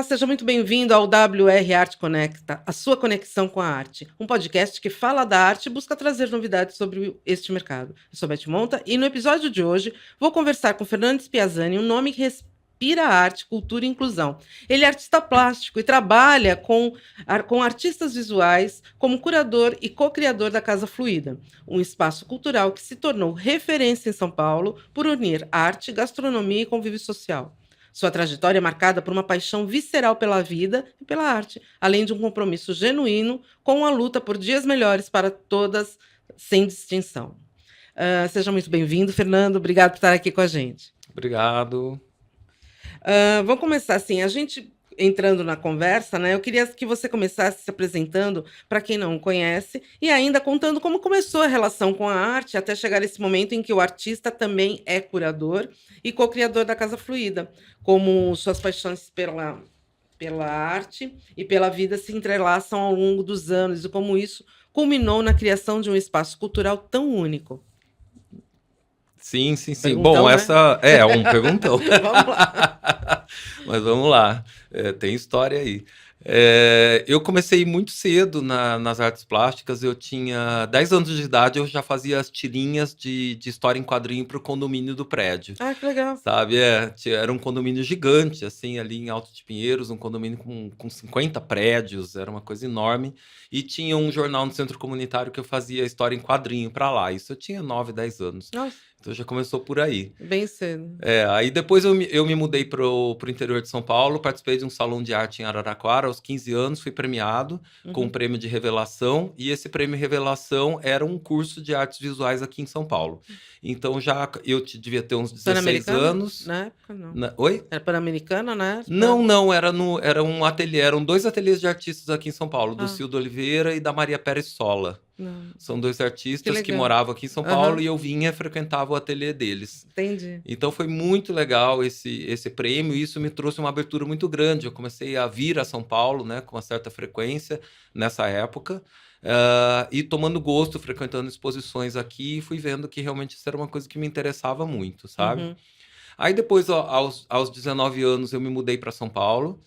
Olá, seja muito bem-vindo ao WR Arte Conecta, a sua conexão com a arte. Um podcast que fala da arte e busca trazer novidades sobre este mercado. Eu sou Beth Monta e no episódio de hoje vou conversar com Fernando Spiazzani, um nome que respira arte, cultura e inclusão. Ele é artista plástico e trabalha com artistas visuais como curador e co-criador da Casa Fluida, um espaço cultural que se tornou referência em São Paulo por unir arte, gastronomia e convívio social. Sua trajetória é marcada por uma paixão visceral pela vida e pela arte, além de um compromisso genuíno com a luta por dias melhores para todas, sem distinção. Seja muito bem-vindo, Fernando. Obrigado por estar aqui com a gente. Obrigado. Vamos começar assim, a gente entrando na conversa, né? Eu queria que você começasse se apresentando para quem não o conhece e ainda contando como começou a relação com a arte até chegar esse momento em que o artista também é curador e co-criador da Casa Fluida, como suas paixões pela arte e pela vida se entrelaçam ao longo dos anos e como isso culminou na criação de um espaço cultural tão único. Sim. Perguntão, Bom, né? essa é um perguntão. Vamos lá. Mas vamos lá. Tem história aí. Eu comecei muito cedo nas artes plásticas. Eu tinha 10 anos de idade, eu já fazia as tirinhas de história em quadrinho para o condomínio do prédio. Ah, que legal. Sabe, era um condomínio gigante, assim, ali em Alto de Pinheiros, um condomínio com 50 prédios, era uma coisa enorme. E tinha um jornal no centro comunitário que eu fazia história em quadrinho para lá. Isso eu tinha 9, 10 anos. Nossa, Então já começou por aí. bem cedo. Aí depois eu me mudei pro interior de São Paulo, participei de um salão de arte em Araraquara aos 15 anos, fui premiado com um prêmio de revelação, e esse prêmio revelação era um curso de artes visuais aqui em São Paulo. Então devia ter uns 16 anos. Na época, não. Oi? Era Pan-Americana, né? Não, era um ateliê, eram 2 ateliês de artistas aqui em São Paulo, do Ah. Cildo Oliveira e da Maria Pérez Sola. Não, São 2 artistas que legal. moravam aqui em São Aham. Paulo e eu vinha e frequentava o ateliê deles. entendi. Então foi muito legal esse prêmio, e isso me trouxe uma abertura muito grande. Eu comecei a vir a São Paulo, né, com uma certa frequência nessa época, e tomando gosto, frequentando exposições aqui, fui vendo que realmente isso era uma coisa que me interessava muito, sabe? Uhum. Aí depois, aos 19 anos, eu me mudei para São Paulo,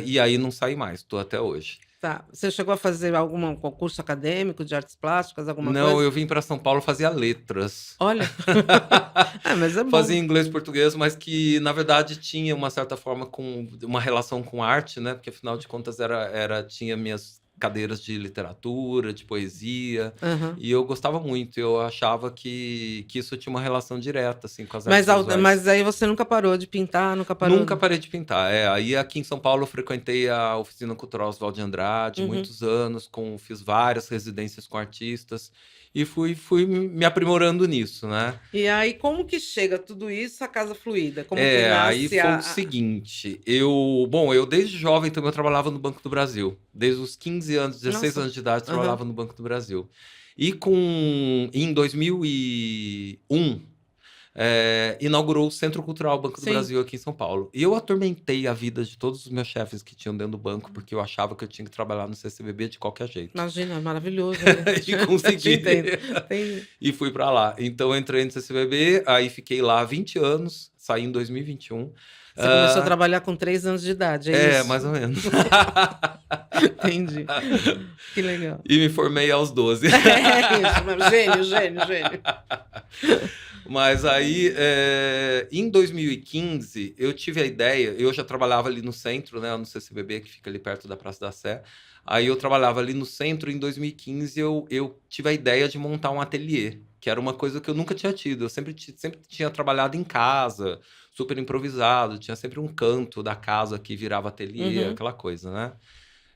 e aí não saí mais, estou até hoje. Tá. Você chegou a fazer algum concurso acadêmico de artes plásticas, alguma Não, coisa? eu vim para São Paulo fazer letras. Olha. Mas é bom. Fazia inglês e português, mas que na verdade tinha uma certa forma com uma relação com arte, né? Porque afinal de contas tinha minhas cadeiras de literatura, de poesia, Aham. e eu gostava muito. Eu achava que isso tinha uma relação direta assim com as Mas, artes visuais. mas aí você nunca parou de pintar, nunca parou. Nunca parei de pintar. Aí aqui em São Paulo eu frequentei a Oficina Cultural Oswald de Andrade muitos anos, fiz várias residências com artistas e fui me aprimorando nisso, né? E aí, como que chega tudo isso à Casa Fluida? Como que Aí nasce foi o seguinte, eu desde jovem também eu trabalhava no Banco do Brasil. Desde os 15 anos, 16 Nossa. anos de idade, eu Aham. trabalhava no Banco do Brasil. E em 2001, inaugurou o Centro Cultural Banco do Sim. Brasil aqui em São Paulo. E eu atormentei a vida de todos os meus chefes que tinham dentro do banco, porque eu achava que eu tinha que trabalhar no CCBB de qualquer jeito. Imagina, maravilhoso. Né? E consegui. Entendi. E fui pra lá. Então eu entrei no CCBB, aí fiquei lá 20 anos, saí em 2021. Você começou a trabalhar com 3 anos de idade, é isso? Mais ou menos. Entendi. Que legal. E me formei aos 12. Isso, gênio. Mas aí, em 2015, eu tive a ideia, eu já trabalhava ali no centro, né, no CCBB, que fica ali perto da Praça da Sé. Aí eu trabalhava ali no centro, e em 2015 eu tive a ideia de montar um ateliê, que era uma coisa que eu nunca tinha tido. Eu sempre tinha trabalhado em casa, super improvisado, tinha sempre um canto da casa que virava ateliê, aquela coisa, né?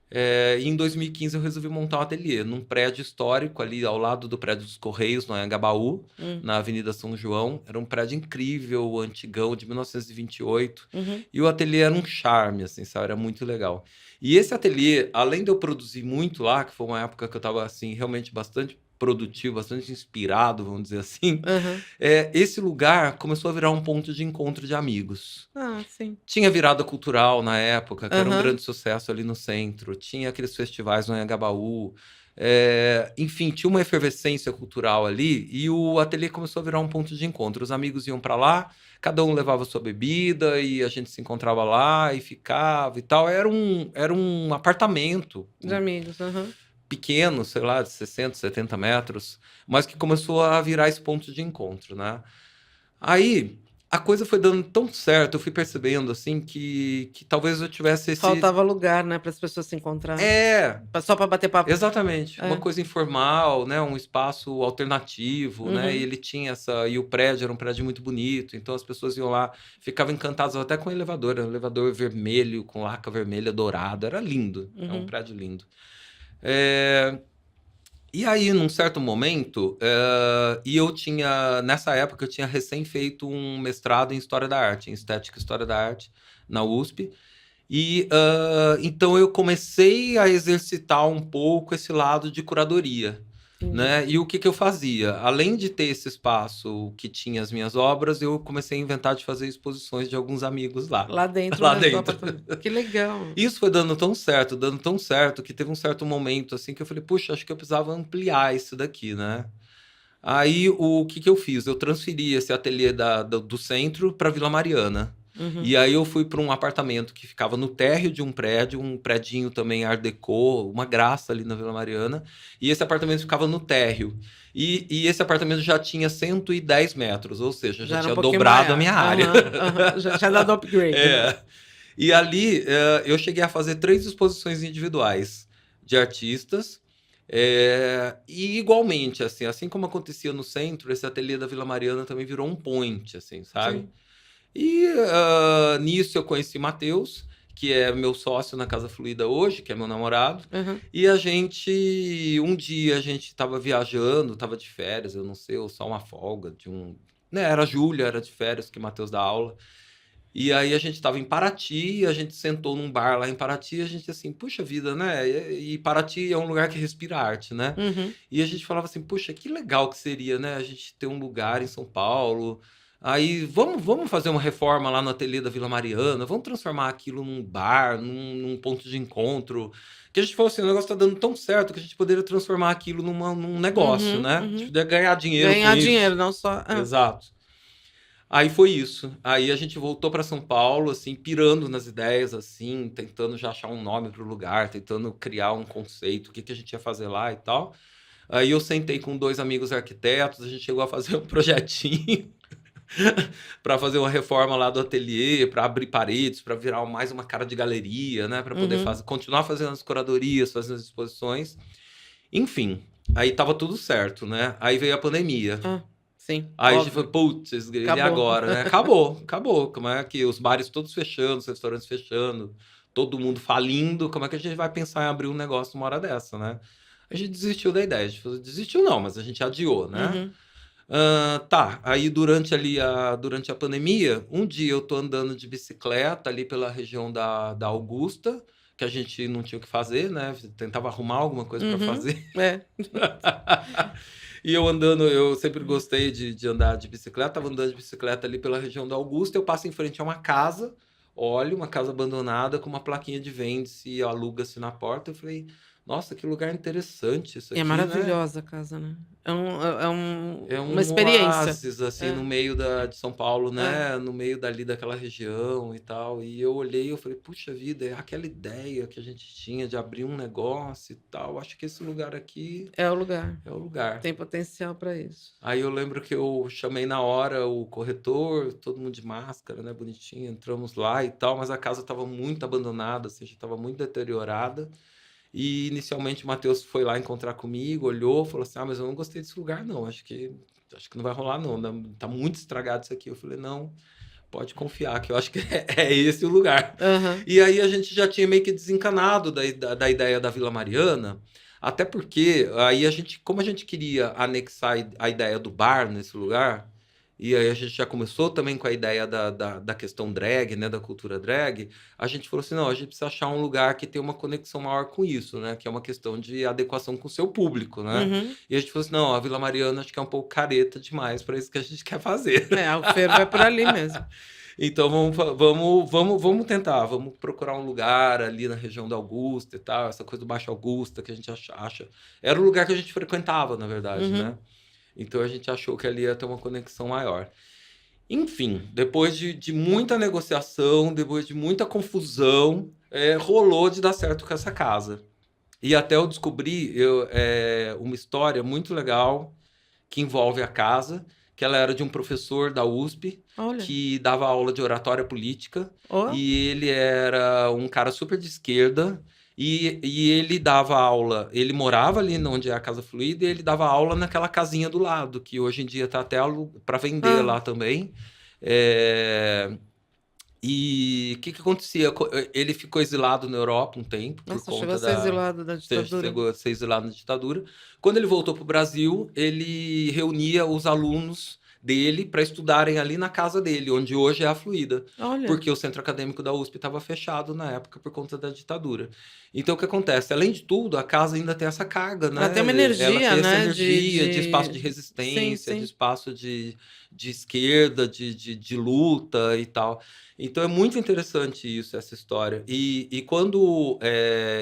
E em 2015 eu resolvi montar um ateliê num prédio histórico ali ao lado do prédio dos Correios, no Anhangabaú, na Avenida São João. Era um prédio incrível, antigão, de 1928. E o ateliê era um charme, assim, sabe? Era muito legal. E esse ateliê, além de eu produzir muito lá, que foi uma época que eu estava assim, realmente bastante produtivo, bastante inspirado, vamos dizer assim, esse lugar começou a virar um ponto de encontro de amigos. Ah, sim. Tinha virada cultural na época, que era um grande sucesso ali no centro. Tinha aqueles festivais no Anhangabaú. Enfim, tinha uma efervescência cultural ali e o ateliê começou a virar um ponto de encontro. Os amigos iam para lá, cada um levava sua bebida e a gente se encontrava lá e ficava e tal. Era um apartamento De amigos, aham. pequeno, sei lá, de 60, 70 metros, mas que começou a virar esse ponto de encontro, né? Aí a coisa foi dando tão certo, eu fui percebendo assim que talvez eu tivesse esse. Faltava lugar, né, para as pessoas se encontrarem. É, Só para bater papo. exatamente, uma É. coisa informal, né? Um espaço alternativo, né? E Uhum. ele tinha essa. E o prédio era um prédio muito bonito, então as pessoas iam lá, ficavam encantadas até com o elevador, era um elevador vermelho, com laca vermelha dourada, era lindo, é um Uhum. prédio lindo. É, E aí, num certo momento, e eu tinha, nessa época, eu tinha recém feito um mestrado em História da Arte, em Estética e História da Arte, na USP. E então eu comecei a exercitar um pouco esse lado de curadoria, Entendi. né? E o que que eu fazia? Além de ter esse espaço que tinha as minhas obras, eu comecei a inventar de fazer exposições de alguns amigos lá, Lá dentro, lá né, do dentro. apartamento. Que legal. Isso foi dando tão certo, que teve um certo momento assim que eu falei, puxa, acho que eu precisava ampliar isso daqui, né? Aí o que que eu fiz? Eu transferi esse ateliê do centro para Vila Mariana. Uhum. E aí eu fui para um apartamento que ficava no térreo de um prédio, um predinho também Art Deco, uma graça ali na Vila Mariana. E esse apartamento ficava no térreo. E esse apartamento já tinha 110 metros, ou seja, já Já era um tinha pouquinho dobrado a maior. minha área. Aham, aham. Já tinha dado upgrade, né? É. E ali eu cheguei a fazer 3 exposições individuais de artistas. E igualmente, assim como acontecia no centro, esse ateliê da Vila Mariana também virou um point, assim, sabe? Sim. E nisso eu conheci Matheus, que é meu sócio na Casa Fluida hoje, que é meu namorado. Uhum. E um dia a gente tava viajando, tava de férias, eu não sei, ou só uma folga de um. Né, era julho, era de férias que Matheus dá aula. E aí a gente estava em Paraty, a gente sentou num bar lá em Paraty, a gente assim, puxa vida, né? E Paraty é um lugar que respira arte, né? Uhum. E a gente falava assim, puxa, que legal que seria, né? A gente ter um lugar em São Paulo. Aí vamos fazer uma reforma lá no ateliê da Vila Mariana, vamos transformar aquilo num bar, num ponto de encontro. Que a gente falou assim, o negócio tá dando tão certo que a gente poderia transformar aquilo num negócio, Uhum. né? A gente Uhum. poderia ganhar dinheiro com Ganhar isso. dinheiro, não só. Exato. Aí foi isso. Aí a gente voltou para São Paulo, assim, pirando nas ideias, assim, tentando já achar um nome para o lugar, tentando criar um conceito, o que que a gente ia fazer lá e tal. Aí eu sentei com 2 amigos arquitetos, a gente chegou a fazer um projetinho para fazer uma reforma lá do ateliê, para abrir paredes, para virar mais uma cara de galeria, né, para poder Uhum. continuar fazendo as curadorias, fazendo as exposições. Enfim, aí tava tudo certo, né? Aí veio a pandemia. Sim, Aí a gente óbvio. falou, putz, e Acabou. agora, né? Acabou. Como é que os bares todos fechando, os restaurantes fechando, todo mundo falindo, como é que a gente vai pensar em abrir um negócio uma hora dessa, né? A gente desistiu da ideia, a gente falou, desistiu não, mas a gente adiou, né? Uhum. Tá, aí durante a pandemia, um dia eu tô andando de bicicleta ali pela região da Augusta, que a gente não tinha o que fazer, né? Tentava arrumar alguma coisa para Uhum. fazer. É. E eu andando, eu sempre gostei de andar de bicicleta, tava andando de bicicleta ali pela região da Augusta, eu passo em frente a uma casa, olho, uma casa abandonada com uma plaquinha de vende-se e aluga-se na porta. Eu falei, nossa, que lugar interessante isso E é aqui, né? maravilhosa a casa, né? É Uma um experiência. oásis, assim, É, no meio de São Paulo, é. né? No meio dali daquela região e tal. E eu olhei e eu falei, puxa vida, é aquela ideia que a gente tinha de abrir um negócio e tal. Acho que esse lugar aqui É o lugar. é o lugar. Tem potencial para isso. Aí eu lembro que eu chamei na hora o corretor, todo mundo de máscara, né? Bonitinho, entramos lá e tal, mas a casa estava muito abandonada, assim, já estava muito deteriorada. E inicialmente o Matheus foi lá encontrar comigo, olhou, falou assim: ah, mas eu não gostei desse lugar, não. Acho que não vai rolar, não. Tá muito estragado isso aqui. Eu falei, não, pode confiar, que eu acho que é esse o lugar. Aham. E aí a gente já tinha meio que desencanado da ideia da Vila Mariana, até porque aí como a gente queria anexar a ideia do bar nesse lugar, e aí a gente já começou também com a ideia da questão drag, né, da cultura drag, a gente falou assim, não, a gente precisa achar um lugar que tenha uma conexão maior com isso, né, que é uma questão de adequação com o seu público, né? Uhum. E a gente falou assim, não, a Vila Mariana acho que é um pouco careta demais para isso que a gente quer fazer. É, o fervo é por ali mesmo. Então vamos tentar, vamos procurar um lugar ali na região da Augusta e tal, essa coisa do Baixo Augusta que a gente acha. Era o lugar que a gente frequentava, na verdade, Uhum. né? Então a gente achou que ali ia ter uma conexão maior. Enfim, depois de muita negociação, depois de muita confusão, rolou de dar certo com essa casa. E até eu descobri uma história muito legal que envolve a casa, que ela era de um professor da USP Olha. que dava aula de oratória política Ó. e ele era um cara super de esquerda e ele dava aula, ele morava ali onde é a Casa Fluida e ele dava aula naquela casinha do lado, que hoje em dia está até para vender Ah, lá também. É, E o que acontecia? Ele ficou exilado na Europa um tempo por nossa, chegou a conta ser da. exilado da ditadura. Chegou a ser exilado na ditadura. Quando ele voltou para o Brasil, ele reunia os alunos dele para estudarem ali na casa dele, onde hoje é a Fluida, Olha. porque o centro acadêmico da USP estava fechado na época por conta da ditadura. Então o que acontece? Além de tudo, a casa ainda tem essa carga, Ela tem uma né? Ela energia, tem essa né? energia de espaço de Sim, resistência, de sim. espaço de esquerda, de luta e tal. Então é muito interessante isso, essa história. E quando.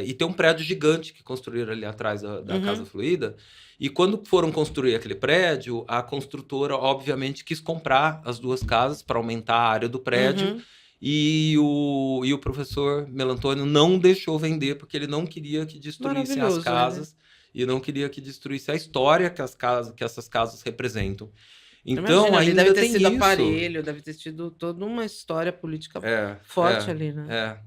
E tem um prédio gigante que construíram ali atrás da Casa Uhum. Fluida. E quando foram construir aquele prédio, a construtora, obviamente, quis comprar as duas casas para aumentar a área do prédio. Uhum. E o professor Melantônio não deixou vender, porque ele não queria que destruíssem as Maravilhoso ele. casas e não queria que destruísse a história que essas casas representam. Então, Imagina, ali deve ainda ter tem sido isso. aparelho, deve ter tido toda uma história política É, forte é, ali, né? é.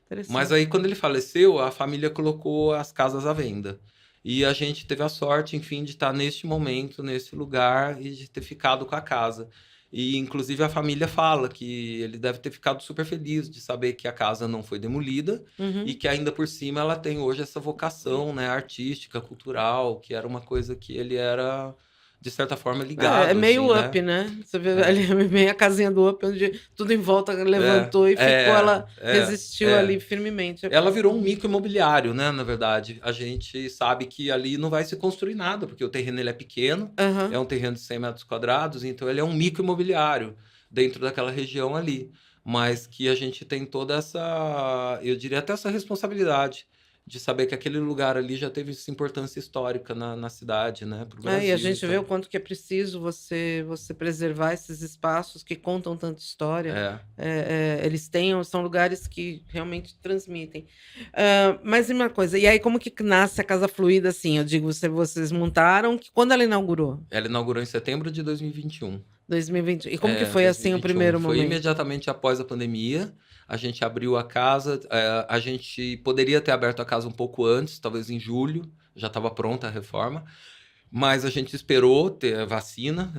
Mas Interessante. aí, quando ele faleceu, a família colocou as casas à venda. E a gente teve a sorte, enfim, de estar neste momento, nesse lugar e de ter ficado com a casa. E, inclusive, a família fala que ele deve ter ficado super feliz de saber que a casa não foi demolida e Uhum. que, ainda por cima, ela tem hoje essa vocação, né, artística, cultural, que era uma coisa que ele era, de certa forma, É ligado, meio assim, né? Up, né? Você vê É, ali bem a casinha do Up, onde tudo em volta é, levantou e ficou, é, ela é, resistiu é. ali firmemente. Ela virou um micro imobiliário, né? Na verdade, a gente sabe que ali não vai se construir nada, porque o terreno ele é pequeno, é Aham. um terreno de 100 metros quadrados, então ele é um micro imobiliário dentro daquela região ali. Mas que a gente tem toda essa, eu diria até essa responsabilidade de saber que aquele lugar ali já teve essa importância histórica na cidade, né? Para o É, e a Brasil e gente vê o tal. quanto que é preciso você preservar esses espaços que contam tanta história. É. Eles têm, são lugares que realmente transmitem. Mas e uma coisa, e aí como que nasce a Casa Fluida assim? Eu digo, vocês montaram, quando ela inaugurou? Ela inaugurou em setembro de 2021. 2020. E como que foi assim o 2021. primeiro Foi momento? imediatamente após a pandemia. A gente abriu a casa. A gente poderia ter aberto a casa um pouco antes, talvez em julho. Já estava pronta a reforma. Mas a gente esperou ter a vacina,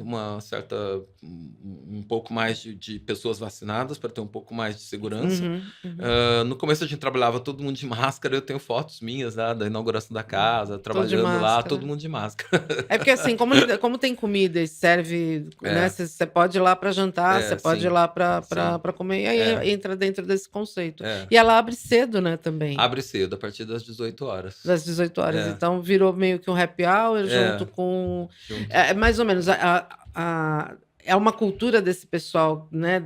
um pouco mais de pessoas vacinadas para ter um pouco mais de segurança. Uhum, uhum. No começo a gente trabalhava todo mundo de máscara. Eu tenho fotos minhas, né, da inauguração da casa, Tô de trabalhando lá, todo máscara. mundo de máscara. É porque assim, como tem comida e serve, né? É, Você pode ir lá para jantar, você pode ir sim, lá para sim. comer, e É, aí entra dentro desse conceito. é. E ela abre cedo, né, também, Abre cedo, a partir das 18 horas. das 18 horas. É, Então virou meio que um happy hour junto é, com. junto. É mais ou menos. É uma cultura desse pessoal, né?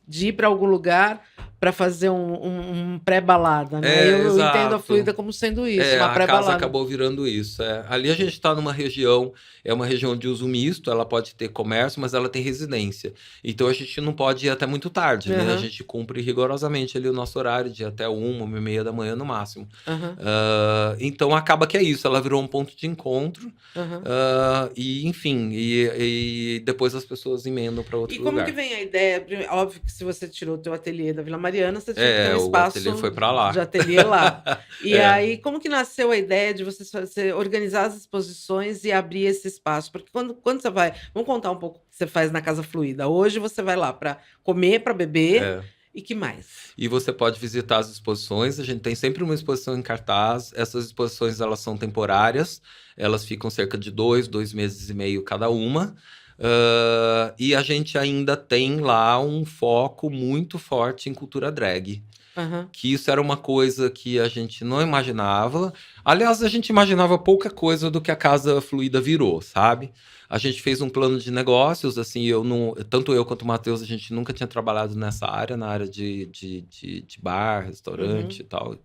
De ir para algum lugar para fazer um pré-balada, né? Eu entendo a Fluida Exato. como sendo isso, uma A casa pré-balada. acabou virando isso. Ali a gente está numa região, é uma região de uso misto, ela pode ter comércio, mas ela tem residência. Então a gente não pode ir até muito tarde, né? A Aham, gente cumpre rigorosamente ali o nosso horário de até 1h30 da manhã no máximo. aham, Então acaba que é isso, ela virou um ponto de encontro, aham. e enfim, e depois as pessoas emendam para E outro como que lugar. vem a ideia? Óbvio que se você tirou o teu ateliê da Vila Mariana, você tinha que ter um O ateliê espaço foi para de lá. ateliê lá. E É. aí, como que nasceu a ideia de você organizar as exposições e abrir esse espaço? Porque quando você vai. Vamos contar um pouco o que você faz na Casa Fluida. Hoje você vai lá para comer, para beber, É. e que mais? E você pode visitar as exposições. A gente tem sempre uma exposição em cartaz. Essas exposições elas são temporárias. Elas ficam cerca de 2 meses e meio cada uma. E a gente ainda tem lá um foco muito forte em cultura drag. Aham. Que isso era uma coisa que a gente não imaginava. Aliás, a gente imaginava pouca coisa do que a Casa Fluida virou, sabe? A gente fez um plano de negócios, assim, eu não, tanto eu quanto o Matheus, a gente nunca tinha trabalhado nessa área, na área de bar, restaurante e tal.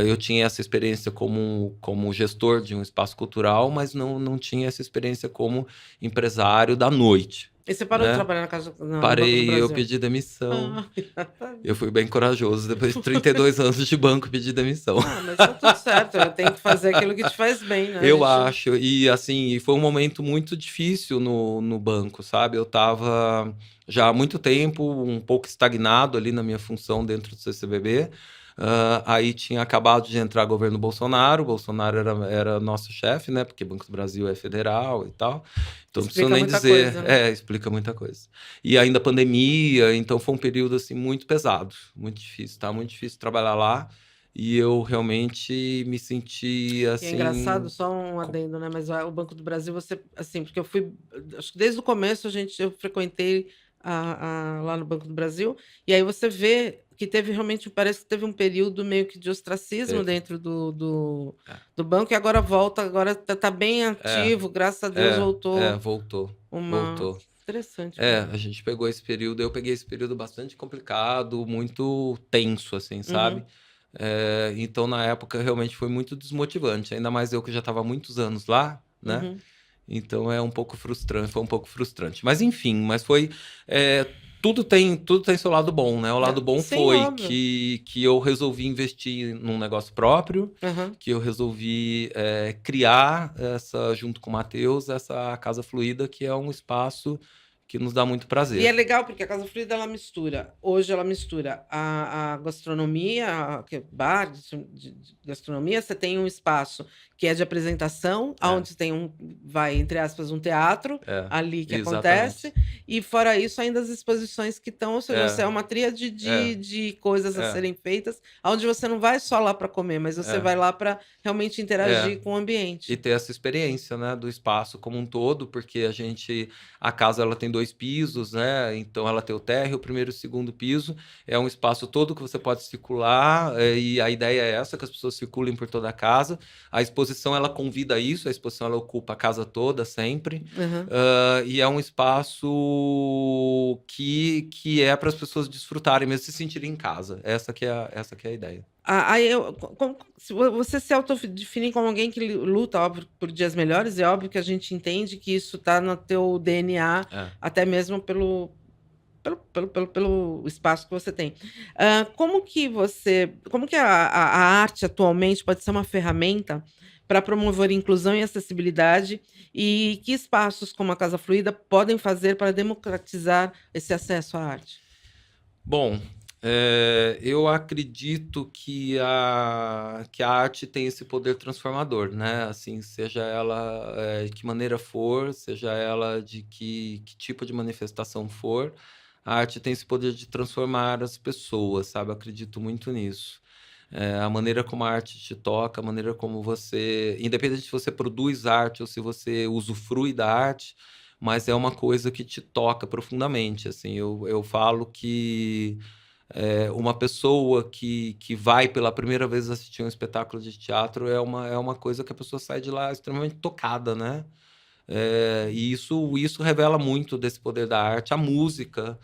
Eu tinha essa experiência como gestor de um espaço cultural, mas não tinha essa experiência como empresário da noite, E você parou de né? trabalhar no Banco do Parei, eu Brasil? pedi demissão. Ah, Eu fui bem corajoso. Depois de 32 anos de banco, pedi demissão. ah, mas tá tudo certo. Eu tenho que fazer aquilo que te faz bem, né? A Eu gente... acho. E assim, foi um momento muito difícil no banco, sabe? Eu tava já há muito tempo um pouco estagnado ali na minha função dentro do CCBB. Aí tinha acabado de entrar governo Bolsonaro. O Bolsonaro era nosso chefe, né? Porque Banco do Brasil é federal e tal. Então não preciso Explica nem muita dizer. coisa, né? Explica muita coisa. E ainda pandemia, então foi um período assim muito pesado, muito difícil, tá? Muito difícil trabalhar lá. E eu realmente me senti E é engraçado, assim. só um adendo, né? Mas o Banco do Brasil, você, assim, porque eu fui, acho que desde o começo eu frequentei lá no Banco do Brasil, e aí você vê que teve realmente, parece que teve um período meio que de ostracismo Teve. dentro do, É, do banco, e agora volta, agora tá bem é, ativo, graças a Deus voltou voltou, uma... voltou. Interessante mesmo. A gente pegou esse período, eu peguei esse período bastante complicado, muito tenso, assim, Uhum, sabe? Então, na época, realmente foi muito desmotivante, ainda mais eu que já estava há muitos anos lá, né? uhum. Então é um pouco frustrante, foi um pouco frustrante. Mas enfim, mas foi. Tudo tem seu lado bom, né? O lado bom Sim, foi óbvio. que eu resolvi investir num negócio próprio, Aham. que eu resolvi criar junto com o Matheus, essa Casa Fluida, que é um espaço que nos dá muito E é prazer. legal porque a Casa Fluida ela mistura. Hoje ela mistura a gastronomia, que é bar de gastronomia. Você tem um espaço que é de apresentação, É, onde tem vai, entre aspas, um teatro é, ali que acontece. exatamente. E fora isso, ainda as exposições que estão, ou seja, você É, é uma tríade é, de coisas a é, serem feitas, onde você não vai só lá para comer, mas você é, vai lá para realmente é. interagir com o E ambiente. ter essa experiência, né, do espaço como um todo, porque a casa ela tem 2 pisos, né, então ela tem o térreo, o primeiro e o segundo piso, é um espaço todo que você pode circular, e a ideia é essa, que as pessoas circulem por toda a casa, a exposição ela convida a isso, a exposição ela ocupa a casa toda sempre, Aham. e é um espaço que é para as pessoas desfrutarem, mesmo se sentirem em casa, essa que é a ideia. Aí se você se autodefine como alguém que luta, óbvio, por dias melhores, é óbvio que a gente entende que isso está no teu DNA, É. até mesmo pelo espaço que você tem. Como que a arte atualmente pode ser uma ferramenta para promover inclusão e acessibilidade, e que espaços como a Casa Fluida podem fazer para democratizar esse acesso à arte? Bom, eu acredito que a arte tem esse poder transformador, né? Assim, seja ela de que maneira for, seja ela de que tipo de manifestação for, a arte tem esse poder de transformar as pessoas, sabe? Eu acredito muito nisso. A maneira como a arte te toca, a maneira como você, independente se você produz arte ou se você usufrui da arte, mas é uma coisa que te toca profundamente. Assim, eu falo que uma pessoa que vai pela primeira vez assistir um espetáculo de teatro é uma coisa que a pessoa sai de lá extremamente tocada, né? E isso revela muito desse poder da arte. A música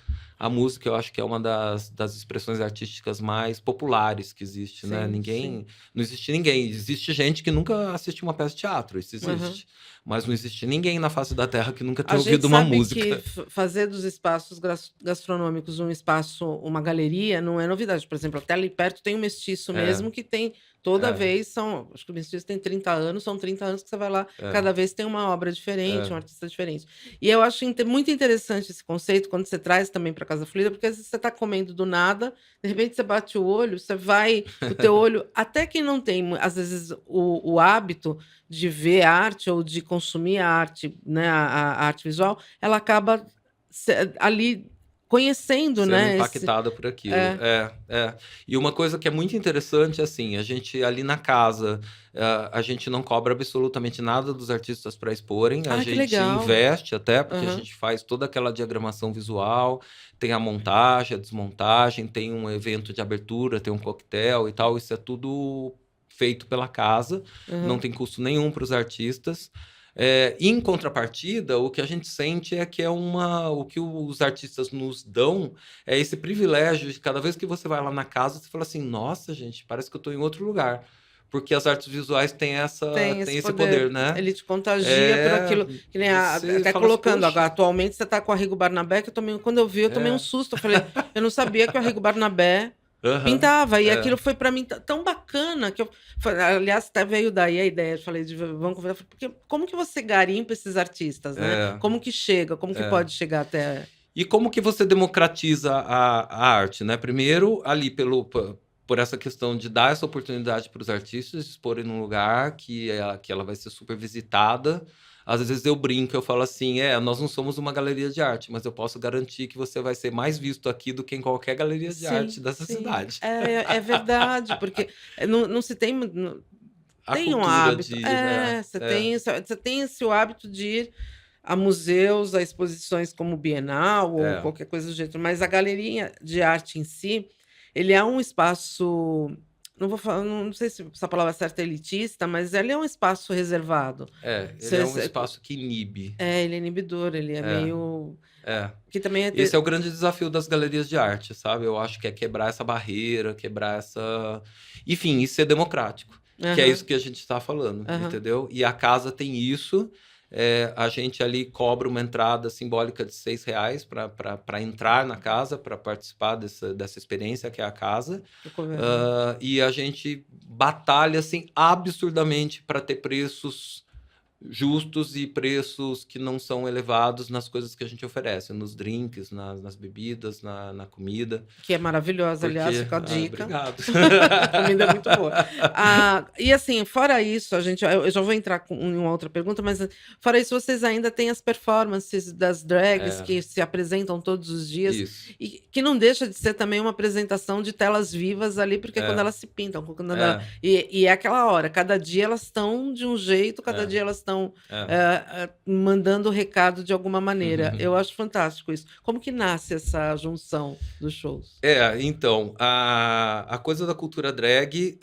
eu acho que é uma das expressões artísticas mais populares que existe, né? Sim, sim. Não existe ninguém. Existe gente que nunca assistiu uma peça de teatro, isso Aham. existe. Mas não existe ninguém na face da Terra que nunca A tenha gente ouvido uma sabe que música. fazer dos espaços gastronômicos um espaço, uma galeria, não é novidade. Por exemplo, até ali perto tem o Mestiço É, mesmo, que tem toda é, vez são, acho que o Mestiço tem 30 anos, são 30 anos que você vai lá, é, cada vez tem uma obra diferente, é, um artista diferente. E eu acho muito interessante esse conceito quando você traz também para Casa Fluida, porque às vezes você está comendo do nada, de repente você bate o olho, você vai, o teu olho, até quem não tem, às vezes, o hábito de ver arte ou de consumir a arte, né, a arte visual, ela acaba ali conhecendo, sendo né? impactada por aquilo. É. E uma coisa que é muito interessante, assim, a gente ali na casa, a gente não cobra absolutamente nada dos artistas para exporem, a Ah, que gente legal. investe até, porque a Aham. gente faz toda aquela diagramação visual, tem a montagem, a desmontagem, tem um evento de abertura, tem um coquetel e tal, isso é tudo feito pela casa, não Aham. tem custo nenhum para os artistas. Em contrapartida, o que a gente sente é que o que os artistas nos dão é esse privilégio de cada vez que você vai lá na casa, você fala assim, nossa, gente, parece que eu estou em outro lugar. Porque as artes visuais Tem têm esse esse poder, poder. né? Ele te contagia por É, aquilo. Que nem você até fala assim, colocando poxa, agora, atualmente você tá com o Arrigo Barnabé, que quando eu vi, eu tomei um é, susto. Eu falei, eu não sabia que o Arrigo Barnabé aham, pintava. E aquilo é, foi para mim tão bacana que aliás, até veio daí a ideia. Eu falei, vamos conversar, porque como que você garimpa esses artistas, né? é, Como que chega? Como que é. pode chegar até. E como que você democratiza a arte, né? Primeiro, ali por essa questão de dar essa oportunidade para os artistas de exporem num lugar que ela vai ser super visitada. Às vezes eu brinco, eu falo assim, nós não somos uma galeria de arte, mas eu posso garantir que você vai ser mais visto aqui do que em qualquer galeria de arte Sim, dessa sim. cidade. É verdade, porque não se tem. A Tem um cultura hábito. de... Você tem esse o hábito de ir a museus, a exposições como Bienal ou é, qualquer coisa do jeito, mas a galeria de arte em si, ele é um espaço, não vou falar, não sei se essa palavra certa é elitista, mas ele é um espaço reservado. ele é Cê- um cê- espaço que inibe. ele é inibidor, ele é É, meio. é. Que também é. Esse é o grande desafio das galerias de arte, sabe? Eu acho que é quebrar essa barreira, quebrar essa. Enfim, e ser democrático, que é isso Aham, que a gente está falando, aham. entendeu? E a casa tem isso. A gente ali cobra uma entrada simbólica de R$ 6 para entrar na casa, para participar dessa experiência que é a casa. E a gente batalha assim absurdamente para ter preços justos e preços que não são elevados nas coisas que a gente oferece, nos drinks, nas bebidas, na comida, Que é maravilhosa, aliás, porque... fica a dica. obrigado. A comida é muito boa. E assim, fora isso, eu já vou entrar em uma outra pergunta, mas fora isso, vocês ainda têm as performances das drags É, que se apresentam todos os dias, isso. e que não deixa de ser também uma apresentação de telas vivas ali, porque quando É, elas se pintam, é, e é aquela hora, cada dia elas estão de um jeito, cada é, dia elas estão é. mandando o recado de alguma maneira. Eu acho fantástico isso. Como que nasce essa junção dos shows? Então, a coisa da cultura drag,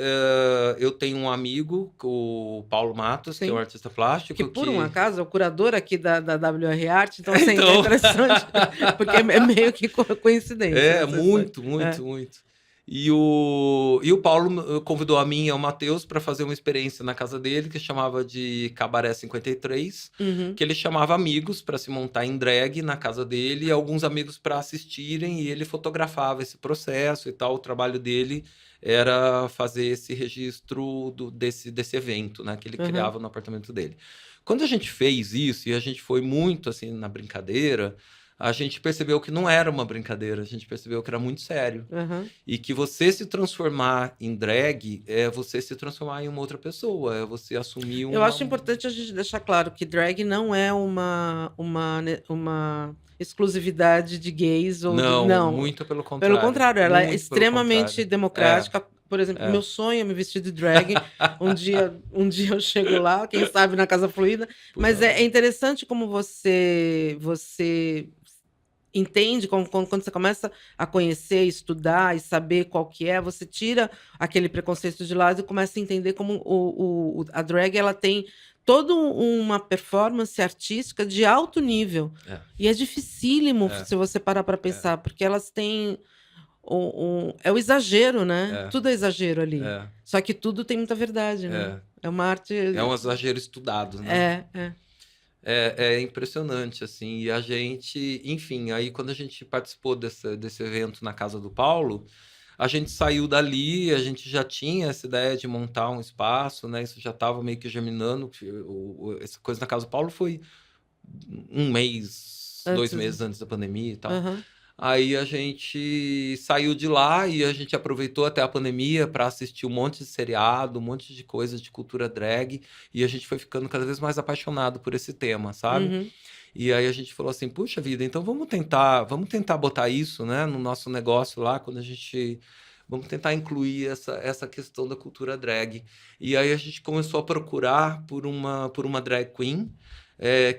eu tenho um amigo, o Paulo Matos, que é um Sim. artista Que plástico, por um acaso é o curador aqui da WR Art, então assim, é Então, interessante, porque é meio que coincidência essa história. muito, É. muito, muito. E o Paulo convidou a mim e ao Matheus para fazer uma experiência na casa dele que chamava de Cabaré 53, Uhum. que ele chamava amigos para se montar em drag na casa dele e alguns amigos para assistirem, e ele fotografava esse processo e tal. O trabalho dele era fazer esse registro desse evento, né, que ele Uhum. criava no apartamento dele. Quando a gente fez isso, e a gente foi muito assim na brincadeira, a gente percebeu que não era uma brincadeira, a gente percebeu que era muito sério. Uhum. E que você se transformar em drag é você se transformar em uma outra pessoa, é você assumir Eu uma... acho importante a gente deixar claro que drag não é uma exclusividade de gays ou de. Não, Não, muito pelo pelo contrário. contrário, ela é Muito pelo extremamente contrário. É, democrática. Por exemplo, é. meu sonho é me vestir de drag. Um dia eu chego lá, quem sabe na Casa Fluida. Por Mas é favor. interessante como você entende, quando você começa a conhecer, estudar e saber qual que é, você tira aquele preconceito de lado e começa a entender como a drag ela tem toda uma performance artística de alto nível. É, E é dificílimo é, se você parar para pensar, porque elas têm é o exagero, né? é, Tudo é exagero ali. é, Só que tudo tem muita verdade, né? é. É uma arte. É um exagero estudado, né? É. É impressionante, assim. E a gente, enfim, aí quando a gente participou desse evento na casa do Paulo, a gente saiu dali, a gente já tinha essa ideia de montar um espaço, né? Isso já estava meio que germinando. Essa coisa na casa do Paulo foi um mês, 2 meses Antes. antes da pandemia e tal. Aham. Aí a gente saiu de lá e a gente aproveitou até a pandemia para assistir um monte de seriado, um monte de coisas de cultura drag, e a gente foi ficando cada vez mais apaixonado por esse tema, sabe? Uhum. E aí a gente falou assim, puxa vida, então vamos tentar botar isso, né, no nosso negócio lá, quando a gente... Vamos tentar incluir essa questão da cultura drag. E aí a gente começou a procurar por uma drag queen,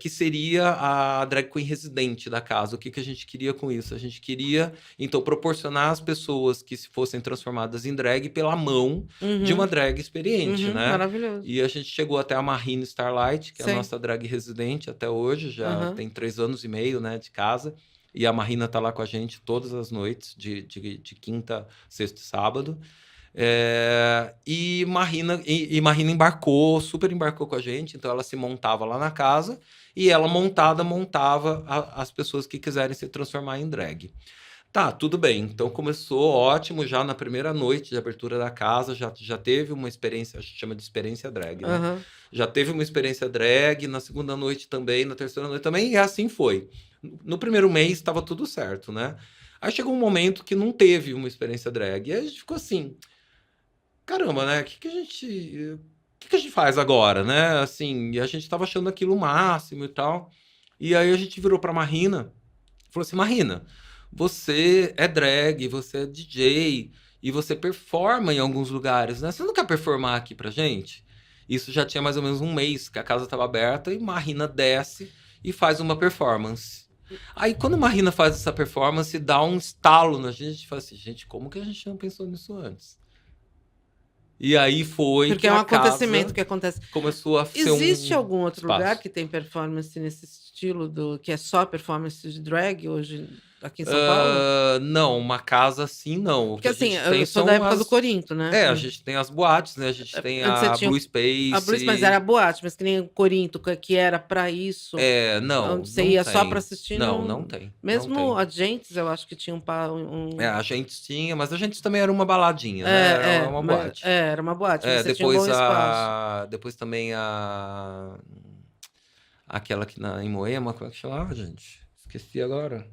que seria a drag queen residente da casa. O que a gente queria com isso? A gente queria, então, proporcionar às pessoas que se fossem transformadas em drag pela mão de uma drag experiente, né? Maravilhoso. E a gente chegou até a Marina Starlight, que é a Sei. nossa drag residente até hoje, já Aham. tem 3 anos e meio, né, de casa. E a Marina tá lá com a gente todas as noites, de quinta, sexta e sábado. E Marina super embarcou com a gente, então ela se montava lá na casa e ela montava as pessoas que quiserem se transformar em drag. Tá, tudo bem. Então começou ótimo, já na primeira noite de abertura da casa, já teve uma experiência, a gente chama de experiência drag, né? Aham. Já teve uma experiência drag, na segunda noite também, na terceira noite também, e assim foi. No primeiro mês estava tudo certo, né? Aí chegou um momento que não teve uma experiência drag, e aí a gente ficou assim, caramba, né? O que a gente faz agora, né? Assim, e a gente tava achando aquilo o máximo e tal. E aí a gente virou pra Marina, falou assim, Marina, você é drag, você é DJ e você performa em alguns lugares, né? Você não quer performar aqui pra gente? Isso já tinha mais ou menos um mês que a casa estava aberta e Marina desce e faz uma performance. Aí quando Marina faz essa performance, dá um estalo na gente, a gente fala assim, gente, como que a gente não pensou nisso antes? E aí foi Porque que é um a acontecimento casa que acontece. começou a ser Existe um algum outro lugar espaço. que tem performance nesse estilo que é só performance de drag hoje aqui em São Paulo? Não, uma casa assim não. O Porque que a assim, gente eu tem sou da são época do as... Corinto, né? A gente tem as boates, né? A gente tem Antes você a tinha Blue a Blues, mas Space. era boate, mas que nem o Corinto, que era pra isso, Não, onde você não ia só pra tem. assistir. Não tem. Não Mesmo tem. a Gentes, eu acho que tinha A gente tinha, mas a gente também era uma baladinha, né? Era uma boate. era uma boate, mas você tinha um bom Depois espaço. depois também aquela que em Moema, como é que chamava, gente? Esqueci agora.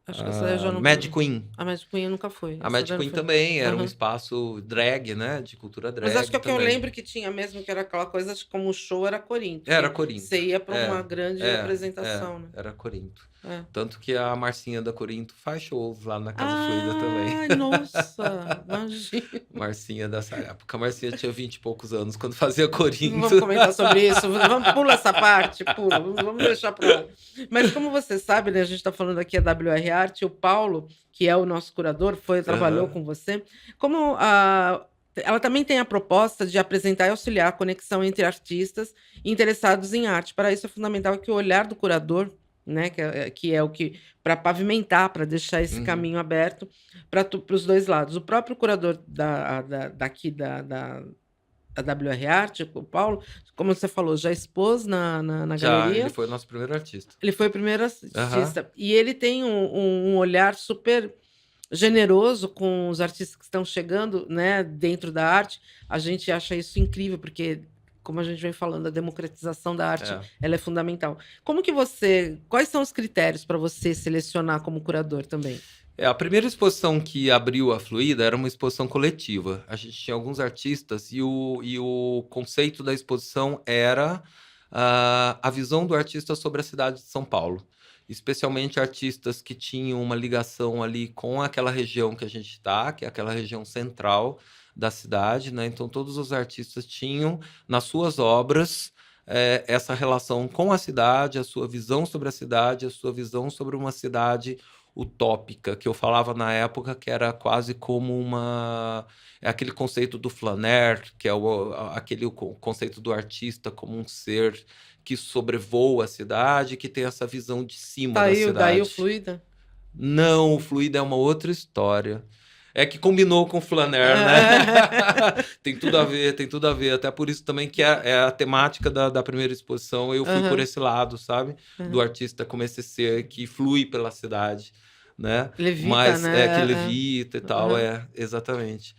Acho que essa eu já não. Mad Queen. A Magic Queen nunca foi. A Essa Mad daí não Queen foi. também era um Aham. espaço drag, né? De cultura Mas acho drag que é o que eu também. lembro que tinha mesmo, que era aquela coisa, acho que como o show era Corinto. Era Que Corinto. você ia pra uma grande É, apresentação, né? era Corinto. É. Tanto que a Marcinha da Corinto faz shows lá na Casa Fluida também. Ai, nossa, imagina. Marcinha dessa época. A Marcinha tinha 20 e poucos anos quando fazia Não Corinto. vamos comentar sobre isso. Vamos pular essa parte, pula. Vamos deixar para lá. Mas como você sabe, né, a gente está falando aqui a WR Art, o Paulo, que é o nosso curador, trabalhou com você. Como ela também tem a proposta de apresentar e auxiliar a conexão entre artistas interessados em arte. Para isso é fundamental que o olhar do curador, né, que é o que para pavimentar, para deixar esse caminho aberto para os dois lados. O próprio curador daqui da WR Art, o Paulo, como você falou, já expôs na galeria. Ele foi o nosso primeiro artista. Ele foi o primeiro artista. E ele tem um olhar super generoso com os artistas que estão chegando, né, dentro da arte. A gente acha isso incrível, porque, como a gente vem falando, a democratização da arte ela é fundamental. Quais são os critérios para você selecionar como curador também? A primeira exposição que abriu a Fluida era uma exposição coletiva. A gente tinha alguns artistas e o conceito da exposição era a visão do artista sobre a cidade de São Paulo. Especialmente artistas que tinham uma ligação ali com aquela região que a gente está, que é aquela região central da cidade, né? Então todos os artistas tinham nas suas obras essa relação com a cidade, a sua visão sobre a cidade, a sua visão sobre uma cidade utópica, que eu falava na época que era quase como aquele conceito do flaner, que é aquele conceito do artista como um ser que sobrevoa a cidade, que tem essa visão de cima da cidade. Daí o Fluida? Não, o Fluida é uma outra história. É que combinou com o flaner, né? Tem tudo a ver. Até por isso também que é a temática da primeira exposição. Eu fui por esse lado, sabe? Do artista como esse ser que flui pela cidade, né? Levita, mas né? Que levita e tal, exatamente.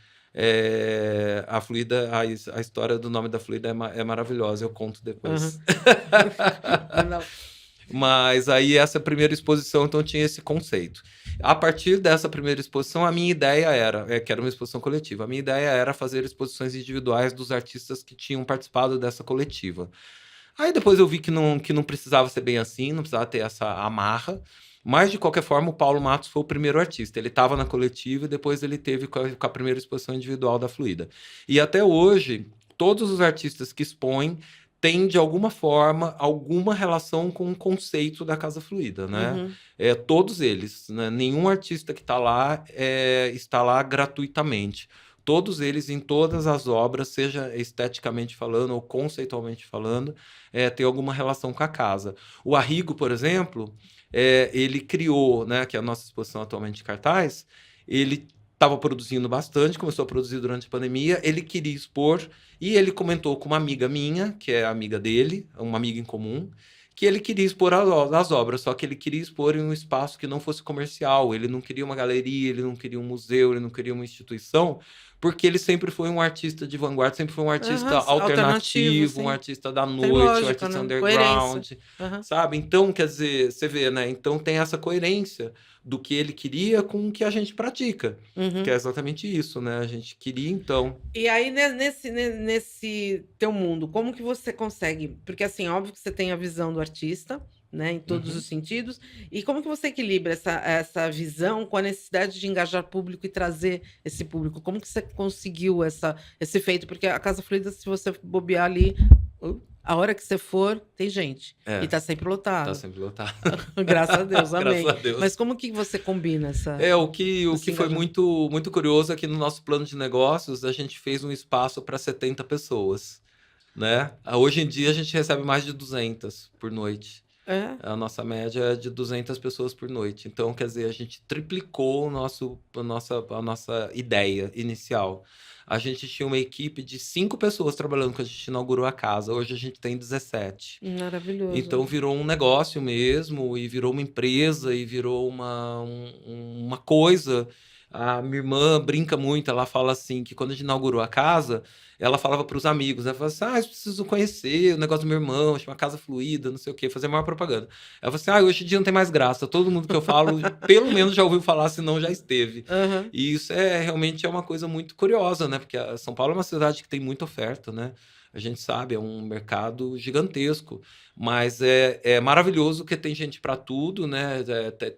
A Fluida, a história do nome da Fluida é maravilhosa, eu conto depois. Mas aí essa primeira exposição, então, tinha esse conceito. A partir dessa primeira exposição, a minha ideia que era uma exposição coletiva, a minha ideia era fazer exposições individuais dos artistas que tinham participado dessa coletiva. Aí depois eu vi que não precisava ser bem assim, não precisava ter essa amarra. Mas, de qualquer forma, o Paulo Matos foi o primeiro artista. Ele estava na coletiva e depois ele teve com a primeira exposição individual da Fluida. E até hoje, todos os artistas que expõem têm, de alguma forma, alguma relação com o conceito da Casa Fluida, né? Uhum. Todos eles, né? Nenhum artista que está lá gratuitamente. Todos eles, em todas as obras, seja esteticamente falando ou conceitualmente falando, tem alguma relação com a casa. O Arrigo, por exemplo, ele criou, né, que é a nossa exposição atualmente de cartaz, ele estava produzindo bastante, começou a produzir durante a pandemia, ele queria expor, e ele comentou com uma amiga minha, que é amiga dele, uma amiga em comum, que ele queria expor as obras, só que ele queria expor em um espaço que não fosse comercial, ele não queria uma galeria, ele não queria um museu, ele não queria uma instituição, porque ele sempre foi um artista de vanguarda, sempre foi um artista Aham, alternativo, alternativo, um sim. artista da Tem noite, um lógica, artista né? Coerência. underground, Aham. sabe? Então, quer dizer, você vê, né? Então tem essa coerência do que ele queria com o que a gente pratica, que é Uhum. exatamente isso, né? A gente queria, então... E aí, nesse teu mundo, como que você consegue? Porque, assim, óbvio que você tem a visão do artista, né, em todos os Uhum. sentidos. E como que você equilibra essa visão com a necessidade de engajar público e trazer esse público? Como que você conseguiu esse feito? Porque a Casa Fluida, se você bobear ali, a hora que você for, tem gente. E É, tá sempre tá lotado. sempre lotado. Graças a Deus, Graças amém. a Deus. Mas como que você combina O esse que foi engajamento? muito curioso é que no nosso plano de negócios a gente fez um espaço para 70 pessoas, né? Hoje em dia a gente recebe mais de 200 por noite. É? A nossa média é de 200 pessoas por noite. Então, quer dizer, a gente triplicou a nossa ideia inicial. A gente tinha uma equipe de 5 pessoas trabalhando quando a gente inaugurou a casa. Hoje a gente tem 17. Maravilhoso. Então virou um negócio mesmo, e virou uma empresa, e virou uma coisa. A minha irmã brinca muito, ela fala assim, que quando a gente inaugurou a casa, ela falava para os amigos, né? Falava assim, eu preciso conhecer o negócio do meu irmão, chama Casa Fluida, não sei o quê, fazer a maior propaganda. Ela falou assim, hoje em dia não tem mais graça, todo mundo que eu falo, pelo menos já ouviu falar, se não já esteve. Aham. E isso realmente é uma coisa muito curiosa, né? Porque São Paulo é uma cidade que tem muita oferta, né? A gente sabe, é um mercado gigantesco, mas é maravilhoso que tem gente para tudo, né?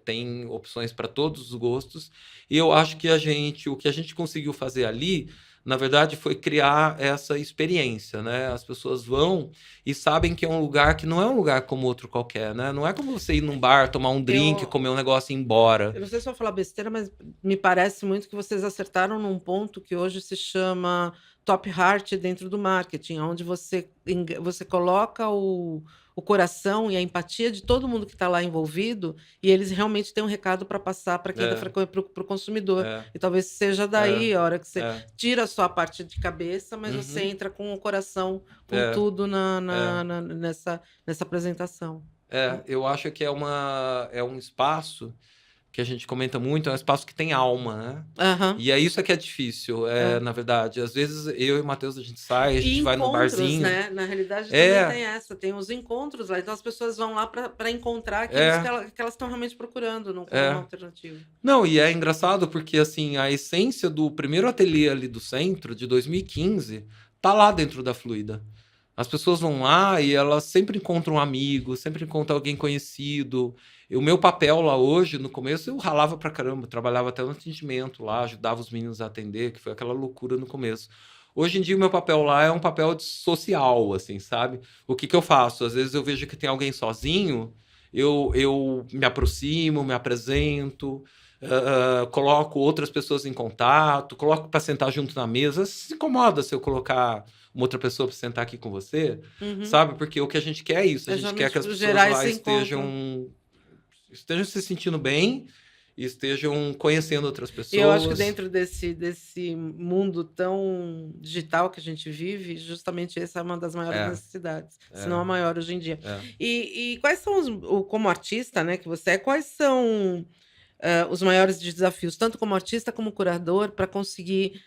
Tem opções para todos os gostos. E eu acho que o que a gente conseguiu fazer ali, na verdade, foi criar essa experiência, né? As pessoas vão e sabem que é um lugar que não é um lugar como outro qualquer, né? Não é como você ir num bar, tomar um drink, Eu, comer um negócio e ir embora. eu não sei se eu vou falar besteira, mas me parece muito que vocês acertaram num ponto que hoje se chama top heart dentro do marketing, onde você coloca o coração e a empatia de todo mundo que está lá envolvido, e eles realmente têm um recado para passar para quem está É, para o consumidor. é, E talvez seja é, daí a hora que você é. tira a sua parte de cabeça, mas você Uhum, entra com o coração, com é, tudo é. nessa apresentação. Eu acho que é um espaço que a gente comenta muito, é um espaço que tem alma, né? Aham. E é isso que é difícil, É. na verdade. Às vezes eu e o Matheus a gente sai, a E gente vai no encontros, barzinho. né? Na realidade também É, tem tem os encontros lá, então as pessoas vão lá para encontrar aquilo é, que elas estão realmente procurando, não como uma é. alternativa. Não, e é engraçado porque assim, a essência do primeiro ateliê ali do centro, de 2015, tá lá dentro da Fluida. As pessoas vão lá e elas sempre encontram um amigo, sempre encontram alguém conhecido. O meu papel lá hoje, no começo, eu ralava pra caramba, trabalhava até no atendimento lá, ajudava os meninos a atender, que foi aquela loucura no começo. Hoje em dia, o meu papel lá é um papel social, assim, sabe? O que que eu faço? Às vezes eu vejo que tem alguém sozinho, eu me aproximo, me apresento, coloco outras pessoas em contato, coloco para sentar junto na mesa. Se incomoda se eu colocar uma outra pessoa para sentar aqui com você, Uhum. sabe? Porque o que a gente quer é isso, a É gente quer justamente que as para pessoas gerar lá esse encontro. estejam se sentindo bem e estejam conhecendo outras E eu acho que pessoas. dentro desse mundo tão digital que a gente vive, justamente essa é uma das maiores É, necessidades, se não é, a maior hoje em dia. é. E quais são como artista, né, que você é, quais são os maiores desafios, tanto como artista como curador, para conseguir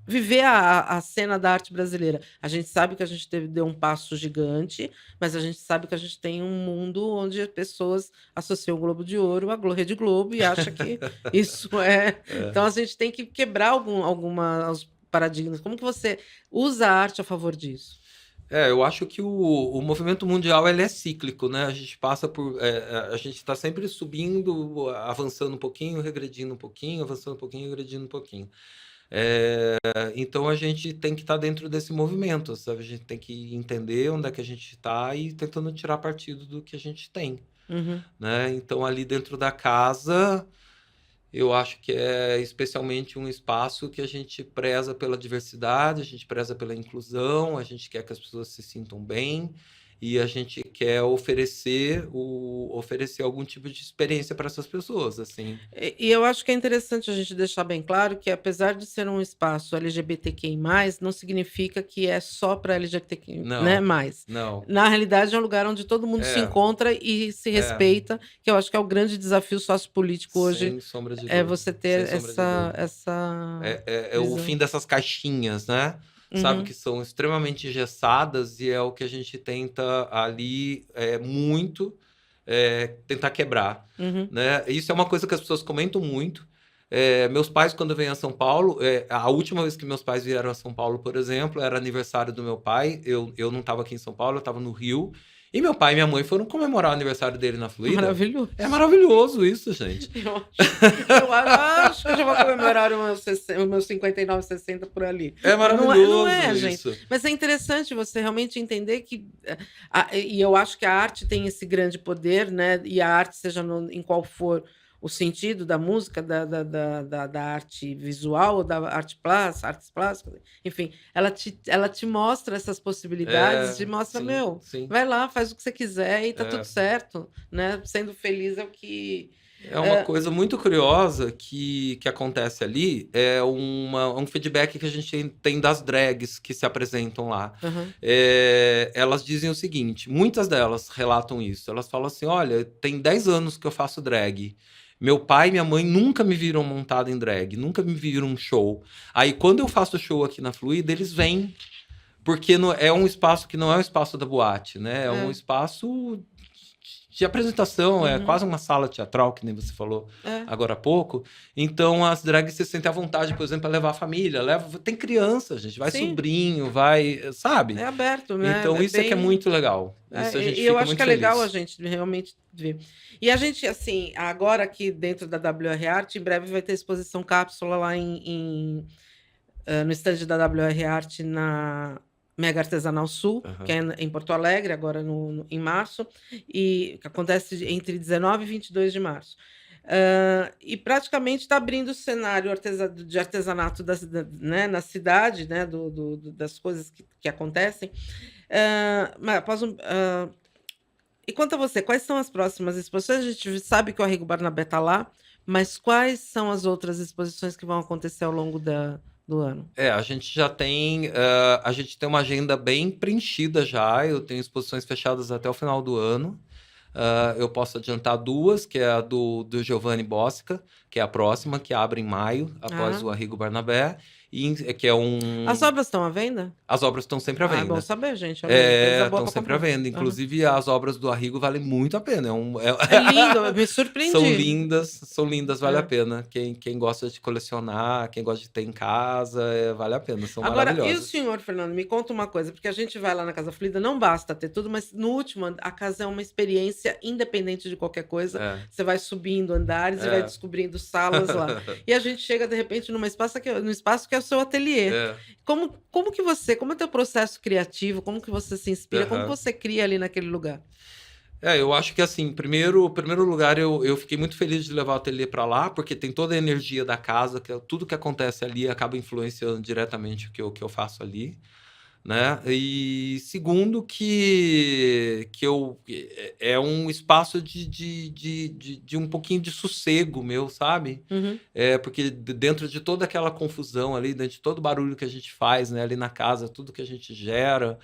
viver a cena da arte brasileira? A gente sabe que a gente deu um passo gigante, mas a gente sabe que a gente tem um mundo onde as pessoas associam o Globo de Ouro à Rede Globo e acha que isso é. É. Então a gente tem que quebrar alguns paradigmas. Como que você usa a arte a favor disso? Eu acho que o movimento mundial ele é cíclico, né? A gente passa por. A gente está sempre subindo, avançando um pouquinho, regredindo um pouquinho, avançando um pouquinho, regredindo um pouquinho. Então a gente tem que estar dentro desse movimento, sabe? A gente tem que entender onde é que a gente está e tentando tirar partido do que a gente tem, Uhum. né? Então ali dentro da casa, eu acho que é especialmente um espaço que a gente preza pela diversidade, a gente preza pela inclusão, a gente quer que as pessoas se sintam bem e a gente quer oferecer algum tipo de experiência para essas pessoas, assim. E eu acho que é interessante a gente deixar bem claro que, apesar de ser um espaço LGBTQI+, não significa que é só para LGBTQI, né, Não, mais. não. Na realidade, é um lugar onde todo mundo se É, encontra e se é, respeita, que eu acho que é o grande desafio sociopolítico hoje, sem sombra de é dúvida, você sem ter sombra de essa dúvida. essa É o visão. fim dessas caixinhas, né? Sabe, Uhum, que são extremamente engessadas e é o que a gente tenta ali muito tentar quebrar, uhum. né? Isso é uma coisa que as pessoas comentam muito. Meus pais, quando vêm a São Paulo, a última vez que meus pais vieram a São Paulo, por exemplo, era aniversário do meu pai. Eu não estava aqui em São Paulo, eu estava no Rio. E meu pai e minha mãe foram comemorar o aniversário dele na Fluida. É Maravilhoso. maravilhoso isso, gente. Eu acho eu acho que eu já vou comemorar os meus 59, 60 por ali. É Não maravilhoso é, gente. isso. Mas é interessante você realmente entender que. E eu acho que a arte tem esse grande poder, né? E a arte, seja em qual for o sentido da música, da arte visual, ou da arte plástica, artes plásticas, enfim, ela te mostra essas possibilidades, e mostra, Sim, meu, sim. vai lá, faz o que você quiser e tá tudo É, certo, né? Sendo feliz é o que. é uma É, coisa muito curiosa que acontece ali, é um feedback que a gente tem das drags que se apresentam lá. aham. Elas dizem o seguinte, muitas delas relatam isso, elas falam assim, olha, tem 10 anos que eu faço drag, meu pai e minha mãe nunca me viram montada em drag, nunca me viram um show. Aí quando eu faço show aqui na Fluida, eles vêm, porque é um espaço que não é o espaço da boate, né? É um É, espaço de apresentação, é uhum, quase uma sala teatral, que nem você falou é, agora há pouco. Então as drags se sentem à vontade, por exemplo, para levar a família, tem criança, gente, vai sim, sobrinho, vai, é sabe? aberto, né? Então É isso é que é bem. muito legal. Isso a gente E eu fica acho que muito é legal a feliz. gente realmente ver. E a gente, assim, agora aqui dentro da WR Art, em breve vai ter exposição cápsula lá no estande da WR Art na Mega Artesanal Sul, que Aham. é em Porto Alegre, agora em março, e que acontece entre 19 e 22 de março. E praticamente está abrindo o cenário de artesanato né, na cidade, né, das coisas que acontecem. E quanto a você, quais são as próximas exposições? A gente sabe que o Arrigo Barnabé está lá, mas quais são as outras exposições que vão acontecer ao longo do ano? A gente já tem, a gente tem uma agenda bem preenchida já. Eu tenho exposições fechadas até o final do ano. Eu posso adiantar duas, que é a do Giovanni Bosca, que é a próxima, que abre em maio, após Ah, o Arrigo Barnabé, que é as obras estão à venda? As obras estão sempre à Ah, é bom venda. saber, gente. Olha aí, coisa boa Estão para sempre à comprar. venda. Aham. Inclusive, as obras do Arrigo valem muito a pena. É lindo, eu me surpreendi. São lindas, vale a É. pena. Quem gosta de colecionar, quem gosta de ter em casa, vale a pena, são Agora, e o maravilhosas. senhor, Fernando, me conta uma coisa, porque a gente vai lá na Casa Flida, não basta ter tudo, mas no último, a casa é uma experiência independente de qualquer coisa. É, Você vai subindo andares e vai é. descobrindo salas lá. E a gente chega, de repente, no espaço que é o seu ateliê. É, Como é o teu processo criativo? Como que você se inspira? Como aham. você cria ali naquele lugar? Eu acho que assim, primeiro lugar, eu fiquei muito feliz de levar o ateliê para lá, porque tem toda a energia da casa, tudo que acontece ali acaba influenciando diretamente o que eu faço ali, né? E segundo é um espaço de um pouquinho de sossego meu, sabe? Uhum. Porque dentro de toda aquela confusão ali, dentro de todo o barulho que a gente faz, né, ali na casa, tudo que a gente gera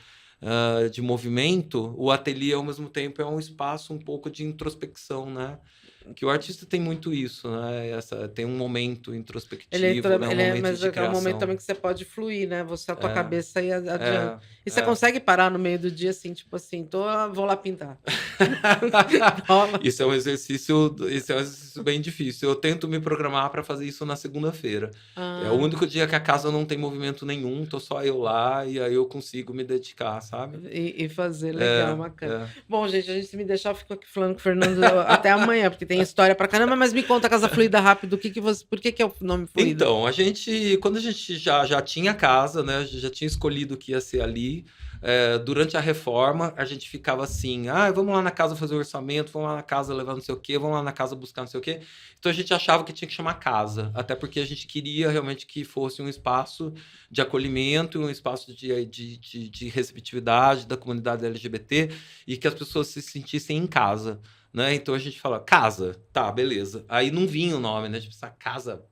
de movimento, o ateliê ao mesmo tempo é um espaço um pouco de introspecção, né? que o artista tem muito isso, né? Tem um momento Ele é, introspectivo, né? Um momento mas de é um momento também criação. que você pode fluir, né? Você, a tua É, cabeça ir adiante. é, E você é. consegue parar no meio do dia, assim, tipo assim, vou lá pintar. Rola. Isso é um exercício bem difícil. Eu tento me programar para fazer isso na segunda-feira. É o Ah, único dia que a casa não tem movimento nenhum, tô só eu lá e aí eu consigo me dedicar, sabe? e fazer, legal, É, bacana. é. Bom, gente, a gente se me deixar, eu fico aqui falando com o Fernando até amanhã, porque tem história pra caramba, mas me conta a Casa Fluida rápido, por que é o nome Fluida? Então, quando a gente já tinha casa, né, a gente já tinha escolhido que ia ser ali, durante a reforma, a gente ficava assim, vamos lá na casa fazer o orçamento, vamos lá na casa levar não sei o quê, vamos lá na casa buscar não sei o quê. Então a gente achava que tinha que chamar casa, até porque a gente queria realmente que fosse um espaço de acolhimento, um espaço de receptividade da comunidade LGBT e que as pessoas se sentissem em casa. Né? Então a gente fala, casa, tá, beleza. Aí não vinha o nome, né? Tipo, essa casa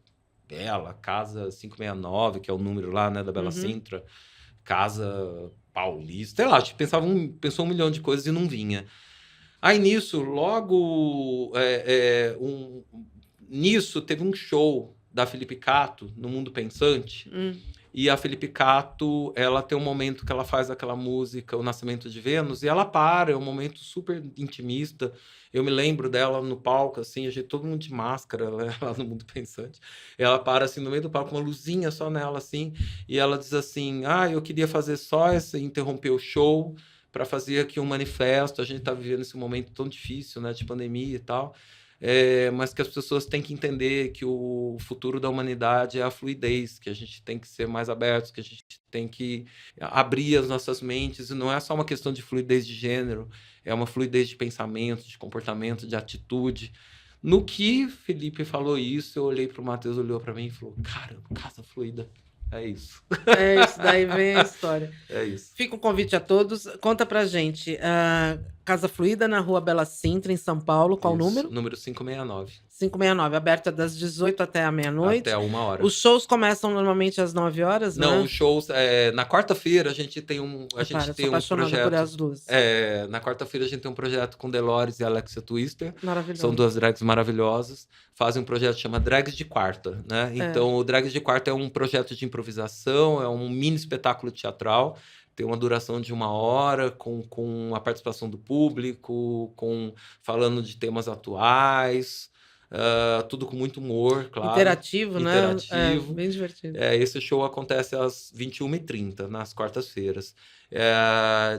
Bela, Casa 569, que é o número lá, né, da Bela Uhum. Sintra, Casa Paulista, sei lá, a gente pensou um milhão de coisas e não vinha. Aí nisso, logo, nisso teve um show da Felipe Cato, no Mundo Pensante, e a Felipe Cato, ela tem um momento que ela faz aquela música, O Nascimento de Vênus, e ela é um momento super intimista. Eu me lembro dela no palco, assim, a gente, todo mundo de máscara, ela no Mundo Pensante. Ela para, assim, no meio do palco, uma luzinha só nela, assim, e ela diz assim, eu queria fazer só esse, interromper o show para fazer aqui um manifesto. A gente está vivendo esse momento tão difícil, né, de pandemia e tal. Mas que as pessoas têm que entender que o futuro da humanidade é a fluidez, que a gente tem que ser mais abertos, que a gente tem que abrir as nossas mentes, e não é só uma questão de fluidez de gênero, é uma fluidez de pensamento, de comportamento, de atitude. No que Felipe falou isso, eu olhei para o Matheus, olhou para mim e falou, caramba, casa fluida. É isso. É isso, daí vem a história. É isso. Fica o convite a todos. Conta pra gente. Casa Fluida, na Rua Bela Sintra, em São Paulo. Qual o número? Número 569. 569, aberta das 18 até a meia-noite. Até 1h. Os shows começam normalmente às 9 horas, não é? Os shows. Na quarta-feira a gente tem Sou apaixonada por projeto. as luzes. Na quarta-feira a gente tem um projeto com Delores e Alexia Twister. Maravilhoso. São duas drags maravilhosas. Fazem um projeto que chama Drags de Quarta, né? Então, o Drags de Quarta é um projeto de improvisação, é um mini espetáculo teatral. Tem uma duração de 1h, com a participação do público, falando de temas atuais. Tudo com muito humor, claro. Interativo, né? Interativo. Bem divertido. Esse show acontece às 21h30, nas quartas-feiras.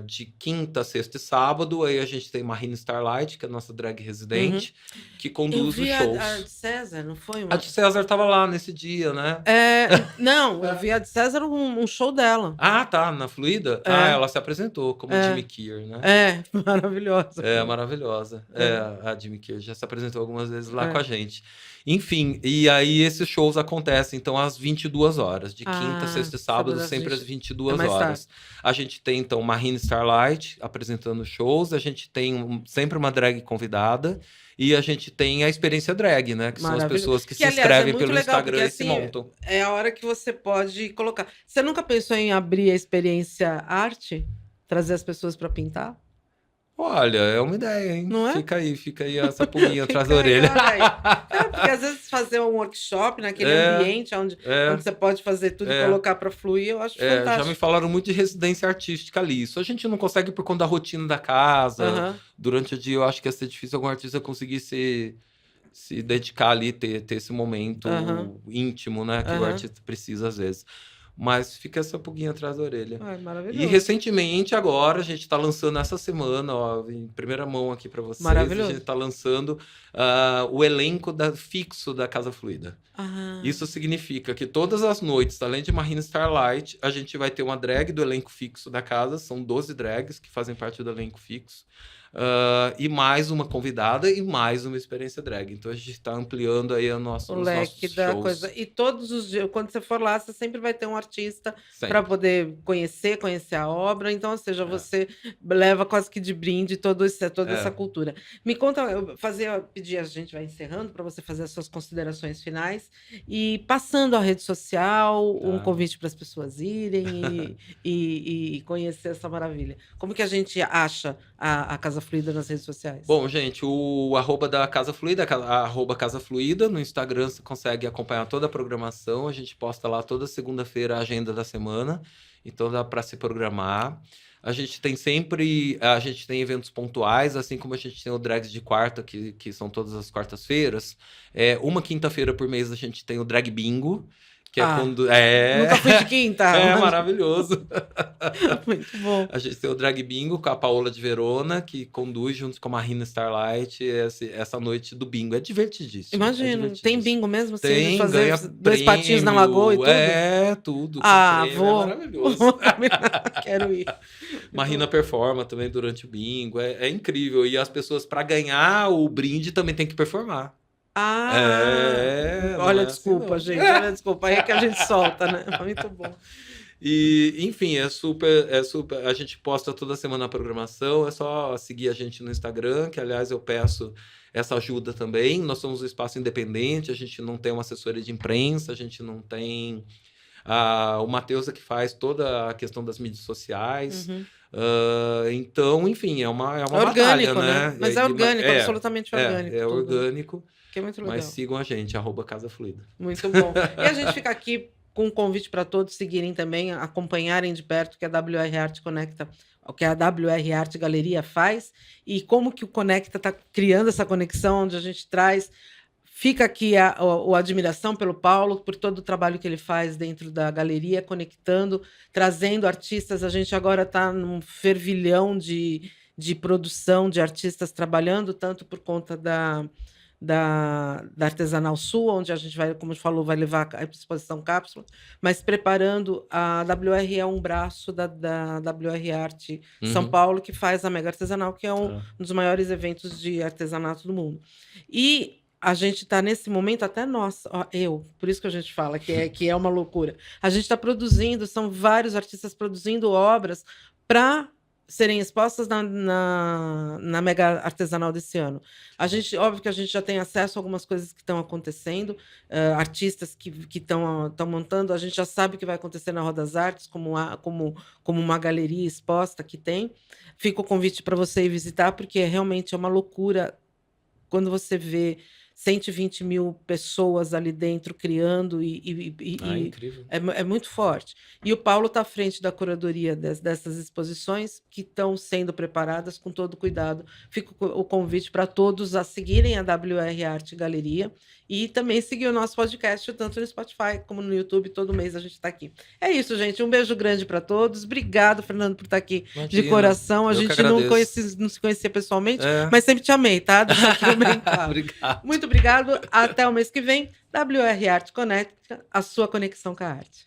De quinta, sexta e sábado, aí a gente tem Marina Starlight, que é a nossa drag residente, que conduz os shows. A de César, não foi? A de César estava lá nesse dia, né? Não, eu vi a de César, um show dela. Tá, na Fluida? Ela se apresentou como Jimmy Kier, né? Maravilhosa. Maravilhosa. A Jimmy Kier já se apresentou algumas vezes lá com a gente. Enfim, e aí esses shows acontecem, então, às 22 horas. De quinta, sexta e sábado, sempre às 22 horas. A gente tem, então, Marina Starlight apresentando shows. A gente tem sempre uma drag convidada. E a gente tem a experiência drag, né? Que são as pessoas que se inscrevem pelo Instagram e se montam. É a hora que você pode colocar. Você nunca pensou em abrir a experiência arte? Trazer as pessoas para pintar? Olha, é uma ideia, hein? Não é? Fica aí essa pulguinha atrás da orelha. Porque às vezes fazer um workshop naquele ambiente onde você pode fazer tudo e colocar para fluir, eu acho fantástico. Já me falaram muito de residência artística ali. Isso a gente não consegue por conta da rotina da casa. Durante o dia eu acho que ia ser difícil algum artista conseguir se dedicar ali, ter esse momento íntimo, né? Que o artista precisa às vezes. Mas fica essa pulguinha atrás da orelha. Maravilhoso. E recentemente, agora, a gente está lançando essa semana, ó, em primeira mão aqui para vocês. Maravilhoso. A gente está lançando o elenco fixo da Casa Fluida. Isso significa que todas as noites, além de Marina Starlight, a gente vai ter uma drag do elenco fixo da casa. São 12 drags que fazem parte do elenco fixo. E mais uma convidada e mais uma experiência drag. Então a gente está ampliando aí o leque da shows. Coisa. E todos os dias, quando você for lá, você sempre vai ter um artista para poder conhecer a obra. Então, ou seja, você leva quase que de brinde toda essa cultura. Me conta, pedir, a gente vai encerrando para você fazer as suas considerações finais e passando a rede social, um convite para as pessoas irem e conhecer essa maravilha. Como que a gente acha a Casa Fluida nas redes sociais? Bom, gente, o arroba da Casa Fluida, arroba Casa Fluida, no Instagram você consegue acompanhar toda a programação, a gente posta lá toda segunda-feira a agenda da semana, então dá para se programar. A gente tem eventos pontuais, assim como a gente tem o Drags de quarta, que são todas as quartas-feiras. Uma quinta-feira por mês a gente tem o Drag Bingo, que é quando... Nunca fui de quinta. É maravilhoso. Muito bom. A gente tem o Drag Bingo com a Paola de Verona, que conduz junto com a Marina Starlight essa noite do bingo. É divertidíssimo. Imagino. Tem bingo mesmo? Tem, fazer ganha 2 prêmio, patins na lagoa e tudo? Tudo. Vou. É maravilhoso. Quero ir. Marina performa também durante o bingo. É incrível. E as pessoas, para ganhar o brinde, também tem que performar. Olha, desculpa, gente. Olha, desculpa. Aí é que a gente solta, né? Muito bom. E, enfim, é super. A gente posta toda semana a programação. É só seguir a gente no Instagram, que, aliás, eu peço essa ajuda também. Nós somos um espaço independente, a gente não tem uma assessoria de imprensa, a gente não tem o Matheus que faz toda a questão das mídias sociais. Então, enfim, é uma orgânico, batalha, né? Mas é orgânico, absolutamente orgânico. É orgânico. Que é muito legal. Mas sigam a gente, @Casa Fluida. Muito bom. E a gente fica aqui com um convite para todos seguirem também, acompanharem de perto o que a WR Art Conecta, o que a WR Art Galeria faz e como que o Conecta está criando essa conexão, onde a gente traz. Fica aqui a admiração pelo Paulo, por todo o trabalho que ele faz dentro da galeria, conectando, trazendo artistas. A gente agora está num fervilhão de produção de artistas trabalhando, tanto por conta da Artesanal Sul, onde a gente vai, como falou, vai levar a exposição cápsula, mas preparando, a WR é um braço da WR Arte São Paulo, que faz a Mega Artesanal, que é um dos maiores eventos de artesanato do mundo. E a gente está nesse momento, até nós, por isso que a gente fala que é uma loucura. A gente está produzindo, são vários artistas produzindo obras para serem expostas na Mega Artesanal desse ano. Óbvio que a gente já tem acesso a algumas coisas que estão acontecendo, artistas que estão montando, a gente já sabe o que vai acontecer na Roda das Artes, como uma galeria exposta que tem. Fica o convite para você ir visitar, porque realmente é uma loucura quando você vê 120 mil pessoas ali dentro criando incrível. É muito forte. E o Paulo está à frente da curadoria dessas exposições que estão sendo preparadas com todo cuidado. Fica o convite para todos a seguirem a WR Arte Galeria e também seguir o nosso podcast, tanto no Spotify como no YouTube. Todo mês a gente está aqui. É isso, gente. Um beijo grande para todos. Obrigado, Fernando, por estar aqui. Imagina, de coração. A gente não se conhecia pessoalmente, mas sempre te amei, tá? Deixa aqui bem claro. Obrigado. Muito obrigado. Até o mês que vem. WR Art Connect, a sua conexão com a arte.